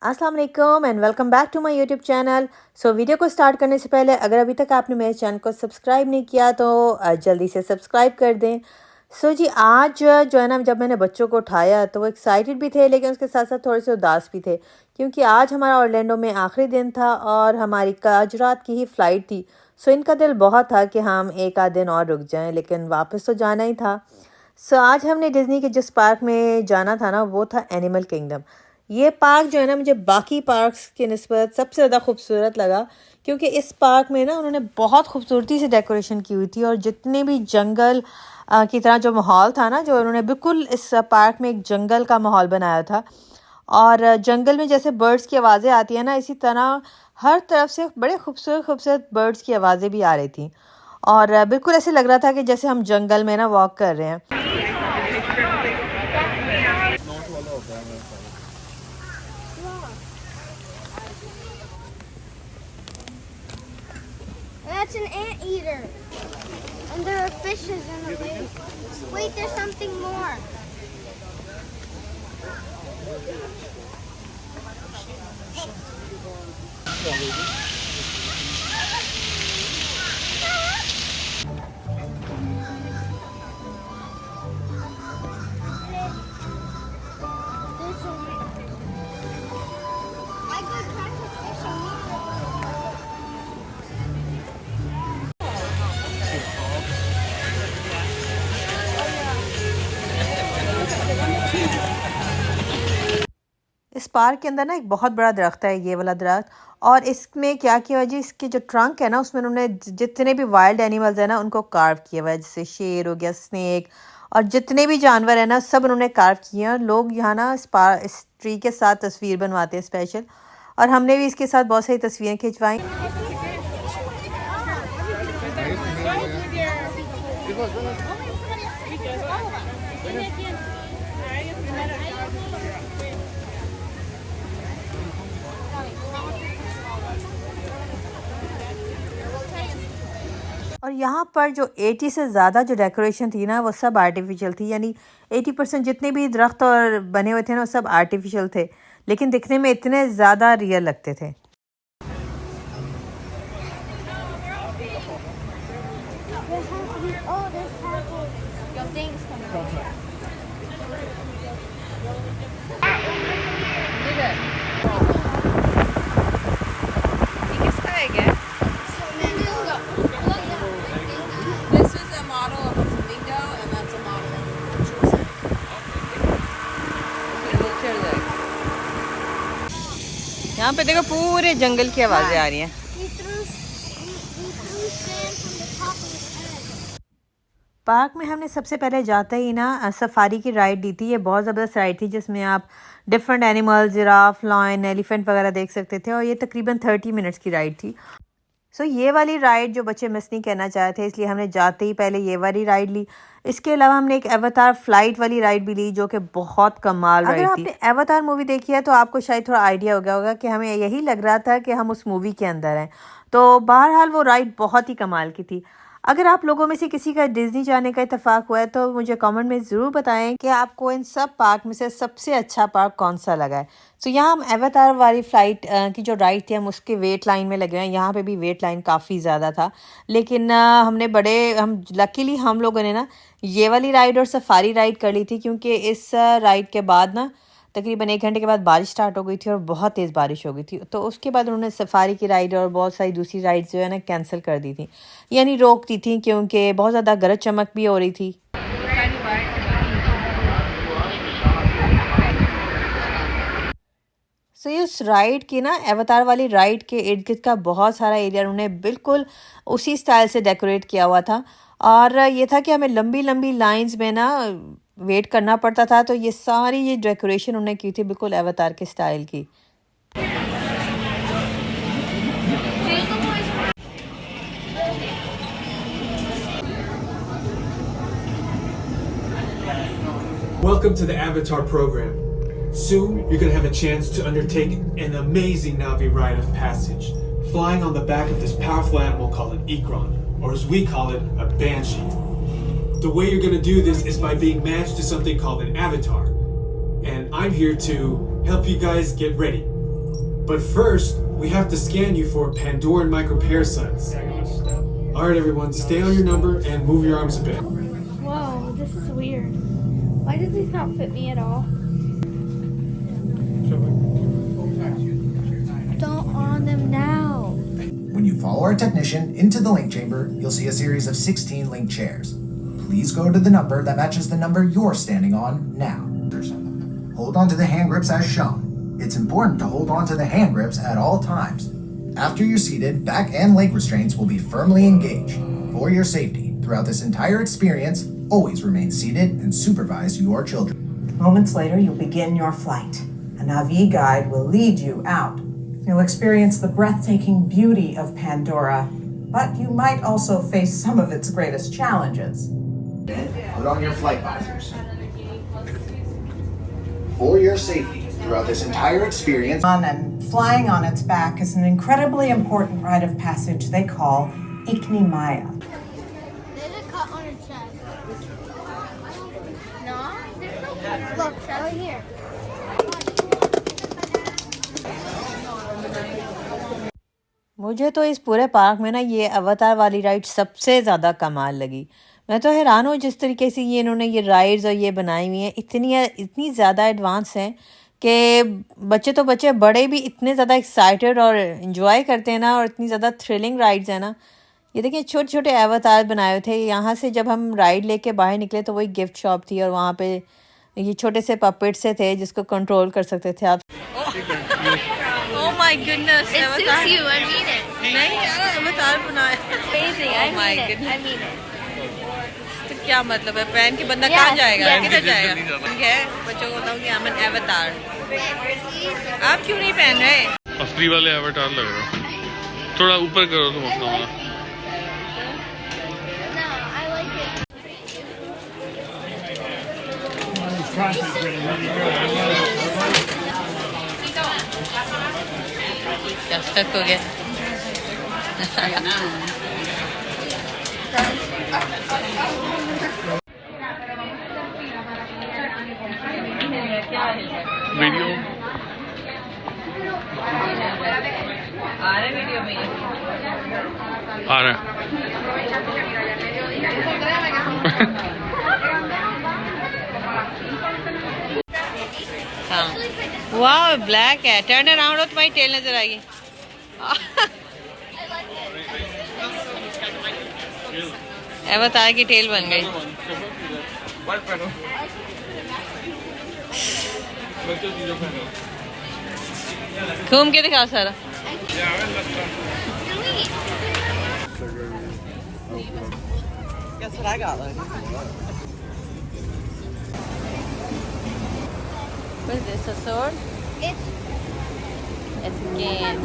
अस्सलाम वालेकुम and welcome back to my YouTube channel. Video को स्टार्ट करने से पहले अगर अभी तक आपने मेरे चैनल को सब्सक्राइब नहीं किया तो जल्दी से सब्सक्राइब कर दें। जी आज जो है ना, जब मैंने बच्चों को उठाया तो वो एक्साइटेड भी थे लेकिन उसके साथ साथ थोड़े से उदास भी थे, क्योंकि आज हमारा ऑरलैंडो में आखिरी दिन था और हमारी आज रात की ही फ़्लाइट थी। इनका दिल बहुत था कि हम एक आध दिन और रुक जाएं, लेकिन वापस तो जाना ही था। आज हमने डिज़नी के जिस पार्क में जाना था ना, वो था एनिमल किंगडम। ये पार्क जो है ना, मुझे बाकी पार्क्स की निस्बत सबसे ज़्यादा खूबसूरत लगा, क्योंकि इस पार्क में ना उन्होंने बहुत खूबसूरती से डेकोरेशन की हुई थी और जितने भी जंगल की तरह जो माहौल था ना, जो उन्होंने बिल्कुल इस पार्क में एक जंगल का माहौल बनाया था। और जंगल में जैसे बर्ड्स की आवाज़ें आती हैं ना, इसी तरह हर तरफ से बड़े खूबसूरत खूबसूरत बर्ड्स की आवाज़ें भी आ रही थी और बिल्कुल ऐसे लग रहा था कि जैसे हम जंगल में ना वॉक कर रहे हैं। That's an anteater. And there are fishes in the lake. Wait, there's something more. There's a... I could catch a fish and eat it. इस पार्क के अंदर ना एक बहुत बड़ा दरख्त है, ये वाला दरख्त। और इसमें क्या किया हुआ है जी, इसके जो ट्रंक है ना, उसमें उन्होंने जितने भी वाइल्ड एनिमल्स है ना उनको कार्व किया हुआ है, जैसे शेर हो गया, स्नेक, और जितने भी जानवर है ना सब उन्होंने कार्व किए हैं। लोग यहाँ ना इस ट्री के साथ तस्वीर बनवाते हैं स्पेशल, और हमने भी इसके साथ बहुत सारी तस्वीरें खिंचवाई। और यहाँ पर जो 80 से ज़्यादा जो डेकोरेशन थी ना, वो सब आर्टिफिशियल थी। यानी 80% जितने भी दरख्त और बने हुए थे ना, वो सब आर्टिफिशियल थे, लेकिन दिखने में इतने ज़्यादा रियल लगते थे। Oh, there's purple. Yo, things coming. किसका है क्या? This is a model of a flamingo, and that's a model of a tortoise. यहाँ पे देखो पूरे जंगल की आवाजें आ रही हैं। He threw sand from the top of his head. Park में हमने सबसे पहले जाते ही ना सफारी की राइड दी थी। ये बहुत ज़बरदस्त राइड थी जिसमें आप different animal, giraffe, lion, elephant वगैरह देख सकते थे, और ये तकरीबन 30 मिनट्स की राइड थी। ये वाली राइड जो बच्चे मिस नहीं करना चाहे थे, इसलिए हमने जाते ही पहले ये वाली राइड ली। इसके अलावा हमने एक एवतार फ्लाइट वाली राइड भी ली, जो कि बहुत कमाल राइड थी। अगर आपने एवतार मूवी देखी है तो आपको शायद थोड़ा आइडिया हो गया होगा कि हमें यही लग रहा था कि हम उस मूवी के अंदर हैं। तो बहरहाल वो राइड बहुत ही कमाल की थी। अगर आप लोगों में से किसी का डिज्नी जाने का इत्तेफाक हुआ है तो मुझे कमेंट में ज़रूर बताएं कि आपको इन सब पार्क में से सबसे अच्छा पार्क कौन सा लगा है। यहाँ हम एवतार वाली फ़्लाइट की जो राइड थी, हम उसके वेट लाइन में लगे हैं। यहाँ पे भी वेट लाइन काफ़ी ज़्यादा था, लेकिन हम लकीली हम लोगों ने ना ये वाली राइड और सफारी राइड कर ली थी, क्योंकि इस राइड के बाद ना तकरीबन 1 घंटे के बाद बारिश स्टार्ट हो गई थी और बहुत तेज़ बारिश हो गई थी। तो उसके बाद उन्होंने सफारी की राइड और बहुत सारी दूसरी राइड्स जो है ना कैंसिल कर दी थी, यानी रोक दी थी, क्योंकि बहुत ज़्यादा गरज चमक भी हो रही थी। इस राइड की ना, एवतार वाली राइड के इर्द गिर्द का बहुत सारा एरिया उन्होंने बिल्कुल उसी स्टाइल से डेकोरेट किया हुआ था, और ये था कि हमें लंबी लंबी लाइंस में ना वेट करना पड़ता था। तो ये सारी ये डेकोरेशन उन्होंने की थी बिल्कुल एवतार के स्टाइल की। Welcome to the Avatar program. Soon, you're going to have a chance to undertake an amazing Navi rite of passage, flying on the back of this powerful animal called an Ikron, or as we call it, a Banshee. The way you're going to do this is by being matched to something called an avatar. And I'm here to help you guys get ready. But first, we have to scan you for Pandoran microparasites. Alright everyone, stay on your number and move your arms a bit. Whoa, this is weird. Why does this not fit me at all? Don't on them now. When you follow our technician into the link chamber, you'll see a series of 16 link chairs. Please go to the number that matches the number you're standing on now. Hold on to the hand grips as shown. It's important to hold on to the hand grips at all times. After you're seated, back and leg restraints will be firmly engaged. For your safety, throughout this entire experience, always remain seated and supervise your children. Moments later, you'll begin your flight. A Na'vi guide will lead you out. You'll experience the breathtaking beauty of Pandora, but you might also face some of its greatest challenges. Put on your flight visors. For your safety, throughout this entire experience, And flying on its back is an incredibly important rite of passage they call Ikni-Maya. There's a cut on her chest. No, there's no cut. Look, right here. मुझे तो इस पूरे park में ना ये अवतार वाली ride सबसे ज़्यादा कमाल लगी। मैं तो हैरान हूँ जिस तरीके से ये इन्होंने ये राइड्स और ये बनाई हुई हैं, इतनी ज़्यादा एडवांस हैं कि बच्चे तो बच्चे, बड़े भी इतने ज़्यादा एक्साइटेड और इन्जॉय करते हैं ना, और इतनी ज़्यादा थ्रिलिंग राइड्स हैं ना। ये देखिए छोटे छोटे अवतार बनाए हुए थे। यहाँ से जब हम राइड लेके बाहर निकले तो वही गिफ्ट शॉप थी, और वहाँ पे ये छोटे से पपेट से थे जिसको कंट्रोल कर सकते थे आप। Oh my goodness! It suits you, I mean it. नहीं यार, अवतार बनाया। Amazing, I mean it. I mean it. तो क्या मतलब है, पहन के बंदा कहाँ जाएगा, किधर जाएगा? है बच्चों को बताओ कि I'm an avatar। आप क्यों नहीं पहन रहे? असली वाले अवतार लग रहे हो। थोड़ा ऊपर करो तुम अपना वाला। No, I like it. क्या स्टक हो गया? वीडियो आ रहे वीडियो में आ रहा है। हाँ, वाह ब्लैक है। टर्न अराउंड हो, तुम्हारी टेल नजर आएगी। अवतार की टेल बन गई। घूम के दिखाओ सारा। That's what I got. What is this? A sword? It's a game.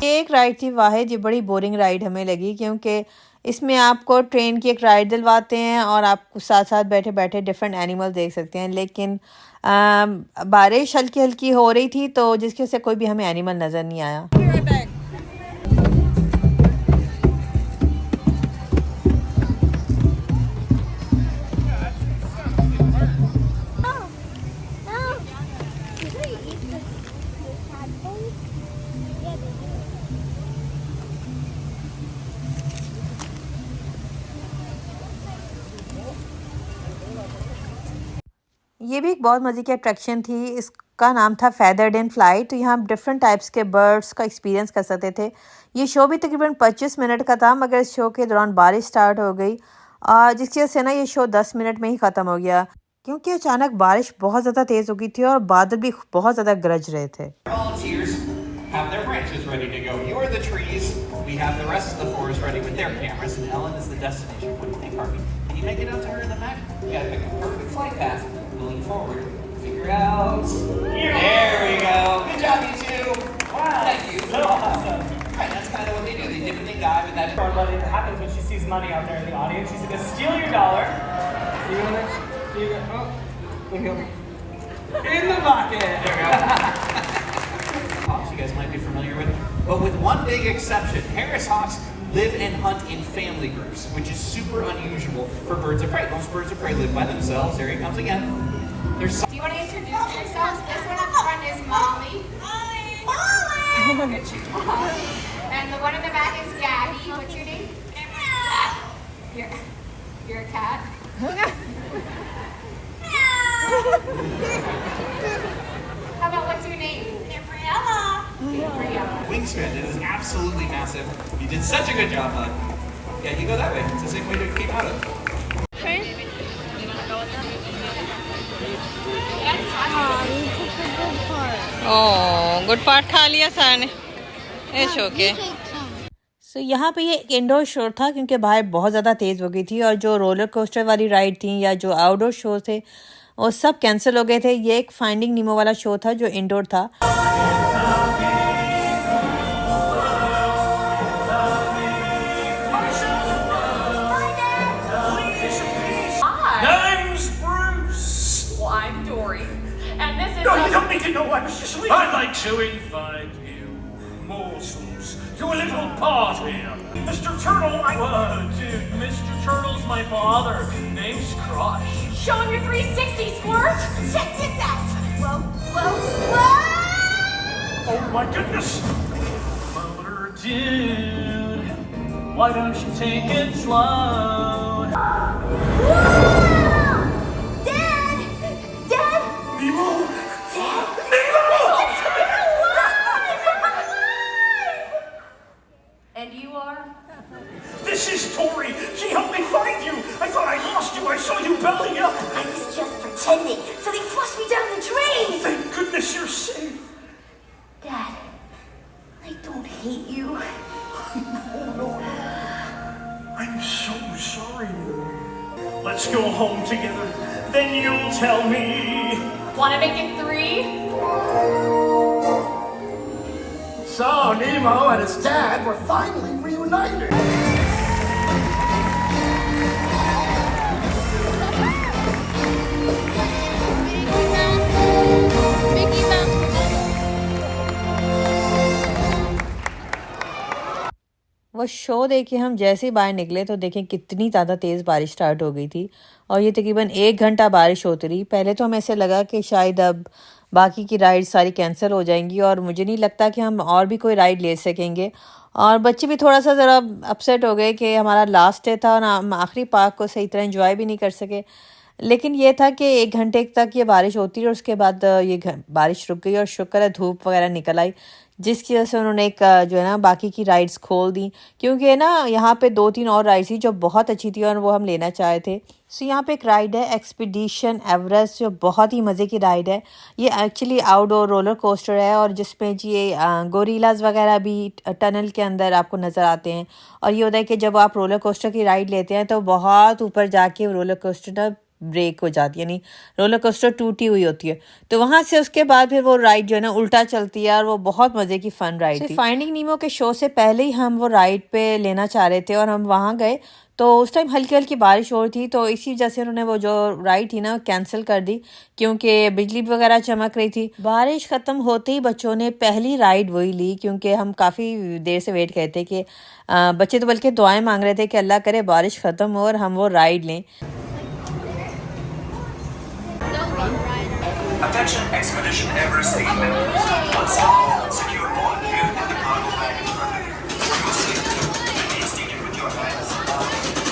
ये एक राइड थी वाहिद, ये बड़ी बोरिंग राइड हमें लगी, क्योंकि इसमें आपको ट्रेन की एक राइड दिलवाते हैं और आप साथ साथ बैठे बैठे डिफरेंट एनिमल देख सकते हैं। लेकिन बारिश हल्की हल्की हो रही थी, तो जिसकी वजह से कोई भी हमें एनिमल नज़र नहीं आया। ये भी एक बहुत मज़े की अट्रैक्शन थी। इसका नाम था फेदर्ड इन फ्लाइट। तो यहाँ आप डिफरेंट टाइप्स के बर्ड्स का एक्सपीरियंस कर सकते थे। ये शो भी तकरीबन 25 मिनट का था, मगर इस शो के दौरान बारिश स्टार्ट हो गई, जिसकी वजह से ना ये शो 10 मिनट में ही ख़त्म हो गया, क्योंकि अचानक बारिश बहुत ज़्यादा तेज़ हो गई थी और बादल भी बहुत ज़्यादा गरज रहे थे। Have their branches ready to go. You are the trees. We have the rest of the forest ready with their cameras, and Ellen is the destination. What do you think, Harvey? Can you make it out to her in the back? You gotta pick a perfect flight path. Lean forward. Figure out. There we go. Good job, you two. Wow. Thank you. So awesome. Right, that's kind of what they do. They dip and they dive, and that is But it happens when she sees money out there in the audience. She's gonna steal your dollar. You gonna? In the bucket. There we go. Hawks you guys might be familiar with, but with one big exception. Harris Hawks live and hunt in family groups, which is super unusual for birds of prey. Most birds of prey live by themselves. There he comes again. There's Do you want to introduce yourselves? This one up front is Molly. Good job. And the one in the back is Gabby. What's your name? You're a cat. How about what's your name? Gabriella. wingspan. It is absolutely massive. You did such a good job, bud. Yeah, you go that way. It's the same way to keep out of. Oh good part खा लिया sir ने it's okay. सो यहाँ पे ये एक indoor show था क्योंकि बाहर बहुत ज़्यादा तेज़ हो गई थी और जो रोलर कोस्टर वाली राइड थी या जो आउटडोर शो थे वो सब कैंसिल हो गए थे। ये एक फाइंडिंग नीमो वाला शो था जो इंडोर था। I'm Dory, and this is. No, you don't need to know. I was just leaving. I'd like to invite you, morsels, to a little party. Mr. Turtle, dude, Mr. Turtle's my father. Name's Crush. Show him your 360, Squirt. Check this out. Whoa, whoa, whoa! Oh my goodness! Motor dude, why don't you take it slow? Nemo! Nemo! And you are? This is Tori. She helped me find you. I thought I lost you. I saw you belly up. I was just pretending, so they flushed me down the drain. Thank goodness you're safe. Dad, I don't hate you. Oh no. I'm so sorry. Let's go home together. Then you'll tell me. Want to make it 3? So, Nemo and his dad were finally reunited. वो show देख के हम जैसे ही बाहर निकले तो देखें कितनी ज़्यादा तेज़ बारिश स्टार्ट हो गई थी और ये तकरीबन 1 घंटा बारिश होती रही। पहले तो हमें ऐसे लगा कि शायद अब बाकी की राइड सारी कैंसिल हो जाएंगी और मुझे नहीं लगता कि हम और भी कोई राइड ले सकेंगे। और बच्चे भी थोड़ा सा ज़रा अपसेट हो गए कि हमारा लास्ट डे था और हम आखिरी पार्क को सही तरह एंजॉय भी नहीं कर सके। लेकिन ये था कि 1 घंटे तक ये बारिश होती रही और उसके बाद बारिश रुक गई और शुक्र है धूप वगैरह निकल आई, जिसकी वजह से उन्होंने एक जो है ना बाकी की राइड्स खोल दी क्योंकि ना यहाँ पे 2-3 और राइड्स थी जो बहुत अच्छी थी और वो हम लेना चाहे थे। सो यहाँ पे एक राइड है एक्सपीडिशन एवरेस्ट जो बहुत ही मज़े की राइड है। ये एक्चुअली आउटडोर रोलर कोस्टर है और जिसमें जी ये गोरिल्लाज वगैरह भी टनल के अंदर आपको नज़र आते हैं। और ये होता है कि जब आप रोलर कोस्टर की राइड लेते हैं तो बहुत ऊपर जाके रोलर कोस्टर ना ब्रेक हो जाती है, यानी रोलर कोस्टर टूटी हुई होती है। तो वहाँ से उसके बाद फिर वो राइड जो है ना उल्टा चलती है और वो बहुत मज़े की फ़न राइड थी। फाइंडिंग नीमो के शो से पहले ही हम वो राइड पे लेना चाह रहे थे और हम वहाँ गए तो उस टाइम हल्की हल्की बारिश हो रही थी तो इसी वजह से उन्होंने वो जो राइड थी ना कैंसिल कर दी क्योंकि बिजली वगैरह चमक रही थी। बारिश ख़त्म होते ही बच्चों ने पहली राइड वही ली क्योंकि हम काफ़ी देर से वेट करते कि बच्चे तो बल्कि दुआएं मांग रहे थे कि अल्लाह करे बारिश ख़त्म हो और हम वो राइड लें। Attention Expedition Everest team members. Once again, secure all gear in the cargo bag in front of you. You will see please take it with your hands,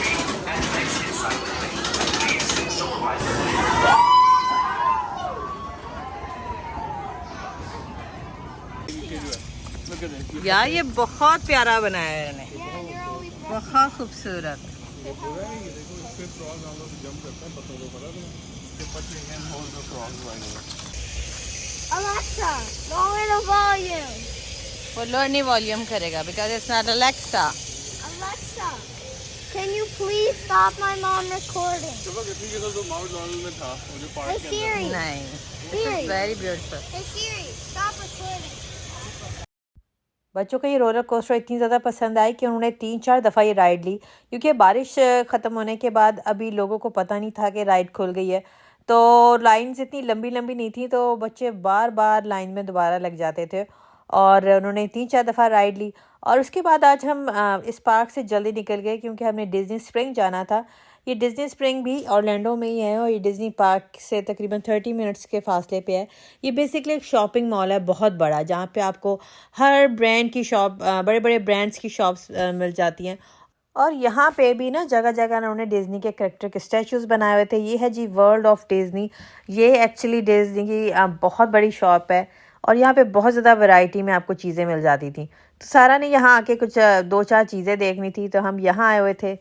feet, and legs inside the plane. Please supervise the plane. यार ये बहुत प्यारा बनाया है इन्होंने, बहुत खूबसूरत। Alexa, lower the volume. वो लोअर नहीं वॉल्यूम करेगा because it's not Alexa. Alexa, can you please stop my mom recording? Hey Siri. नहीं, Siri. very beautiful. Hey Siri, stop recording. बच्चों को ये रोलर कोस्टर इतनी ज़्यादा पसंद आई कि उन्होंने 3-4 दफ़ा ये राइड ली क्योंकि बारिश ख़त्म होने के बाद अभी लोगों को पता नहीं था कि राइड खुल गई है तो लाइन्स इतनी लंबी लंबी नहीं थी तो बच्चे बार बार लाइन में दोबारा लग जाते थे और उन्होंने 3-4 दफ़ा राइड ली। और उसके बाद आज हम इस पार्क से जल्दी निकल गए क्योंकि हमने डिज़नी स्प्रिंग जाना था। ये डिज़नी स्प्रिंग भी ऑरलैंडो में ही है और ये डिज़नी पार्क से तकरीबन 30 मिनट्स के फासले पे है। ये बेसिकली एक शॉपिंग मॉल है बहुत बड़ा, जहाँ पे आपको हर ब्रांड की शॉप, बड़े बड़े ब्रांड्स की शॉप्स मिल जाती हैं। और यहाँ पे भी ना जगह जगह उन्होंने डिज़नी के करैक्टर के स्टैचूज़ बनाए हुए थे। ये है जी वर्ल्ड ऑफ डिज़नी। ये एक्चुअली डिज़नी की बहुत बड़ी शॉप है और यहाँ पे बहुत ज़्यादा वैरायटी में आपको चीज़ें मिल जाती थी। तो सारा ने यहाँ आके कुछ 2-4 चीज़ें देखनी थी तो हम यहाँ आए हुए थे।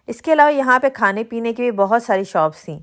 इसके अलावा यहाँ पे खाने पीने की भी बहुत सारी शॉप्स थी।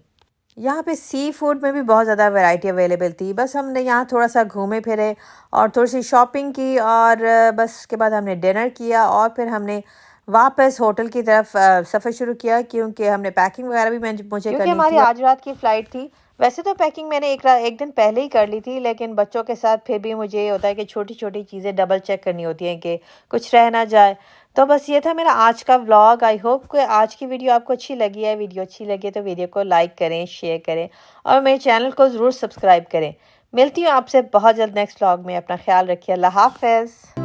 यहाँ पे सी फूड में भी बहुत ज़्यादा वैरायटी अवेलेबल थी। बस हमने यहाँ थोड़ा सा घूमे फिरे और थोड़ी सी शॉपिंग की और बस उसके बाद हमने डिनर किया और फिर हमने वापस होटल की तरफ सफ़र शुरू किया क्योंकि हमने पैकिंग वगैरह भी मुझे क्योंकि हमारी आज रात की फ़्लाइट थी। वैसे तो पैकिंग मैंने एक दिन पहले ही कर ली थी, लेकिन बच्चों के साथ फिर भी मुझे ये होता है कि छोटी छोटी चीज़ें डबल चेक करनी होती हैं कि कुछ रह ना जाए। तो बस ये था मेरा आज का व्लॉग। आई होप कि आज की वीडियो आपको अच्छी लगी है। वीडियो अच्छी लगी तो वीडियो को लाइक करें, शेयर करें और मेरे चैनल को ज़रूर सब्सक्राइब करें। मिलती हूँ आपसे बहुत जल्द नेक्स्ट व्लॉग में। अपना ख्याल रखिए। अल्लाह हाफ़िज़।